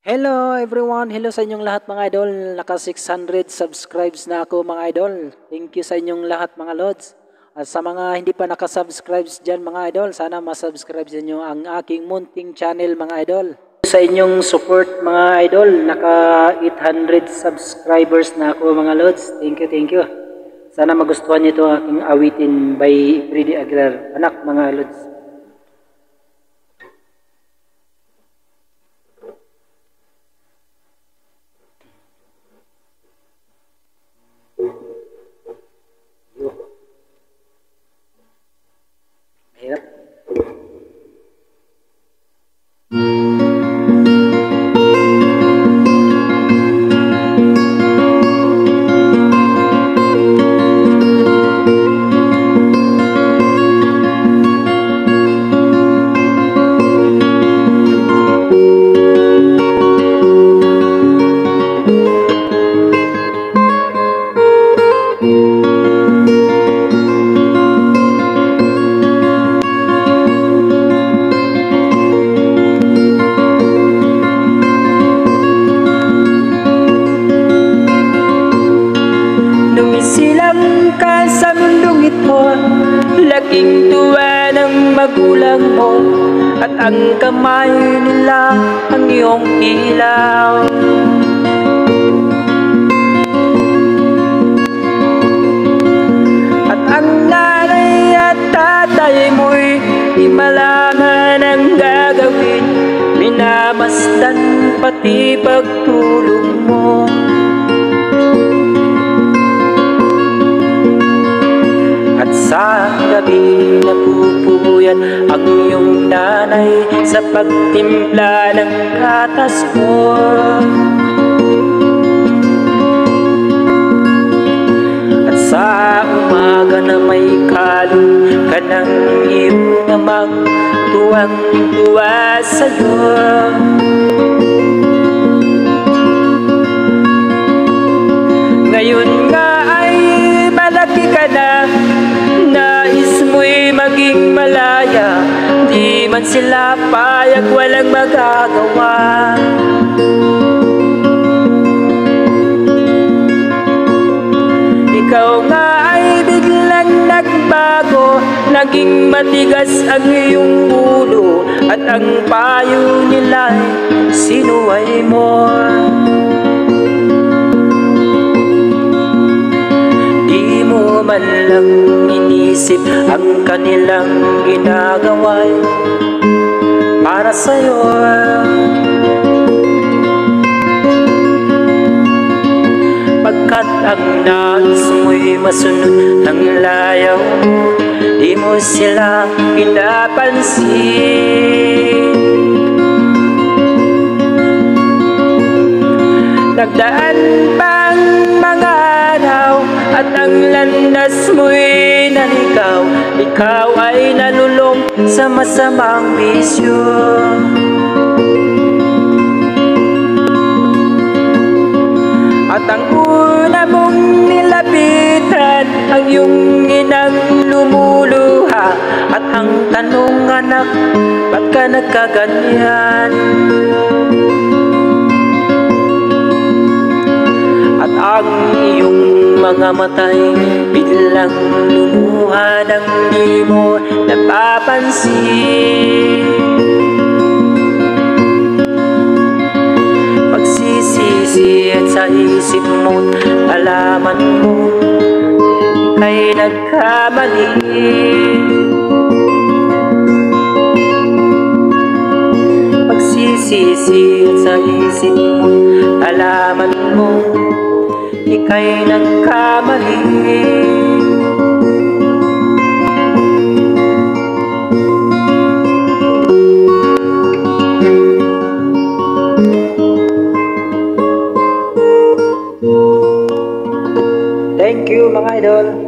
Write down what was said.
Hello everyone, hello sa inyong lahat mga idol. Naka 600 subscribes na ako mga idol. Thank you sa inyong lahat mga lods. At sa mga hindi pa nakasubscribes dyan mga idol, sana masubscribe nyo ang aking munting channel mga idol. Sa inyong support mga idol, naka 800 subscribers na ako mga lods. Thank you, thank you. Sana magustuhan nyo ito aking awitin by Freddy Aguilar. Anak mga lods. Mahirap. Lumisilang ka sa mundong ito, laking tuwa ng magulang mo, at ang kamay nila ang iyong ilaw. At ang nanay at tatay mo'y di malaman ang gagawin, minamasdan pati pagtulong mo. Sa gabi napupuyan ang iyong nanay sa pagtimpla ng gatas mo. At sa umaga na may kalong ka ng iyong amang tuwang-tuwa sa'yo. Ngayon nga ay malaki ka na, nais mo'y maging malaya, di man sila payag, walang magagawa. Ikaw nga ay biglang nagbago, naging matigas ang iyong ulo, at ang payo nila'y sinuway mo. Man lang inisip ang kanilang ginagawa para sa'yo. Pagkat ang nais mo'y masunod ng layaw mo, di mo sila pinapansin. Nagdaan pang mga araw at ang landas mo'y naligaw, ikaw ay nalulong sa masamang bisyo. At ang una mong nilapitan ang iyong inang lumuluha, at ang tanong, anak, ba't ka nagkaganyan? At ang iyong mga matay biglang lumuha nang di mo napapansin. Pagsisisi at sa isip mo, alaman mo ika'y nagkamali. Pagsisisi at sa isip mo, alaman mo ika'y nagkamali. Thank you mga idol.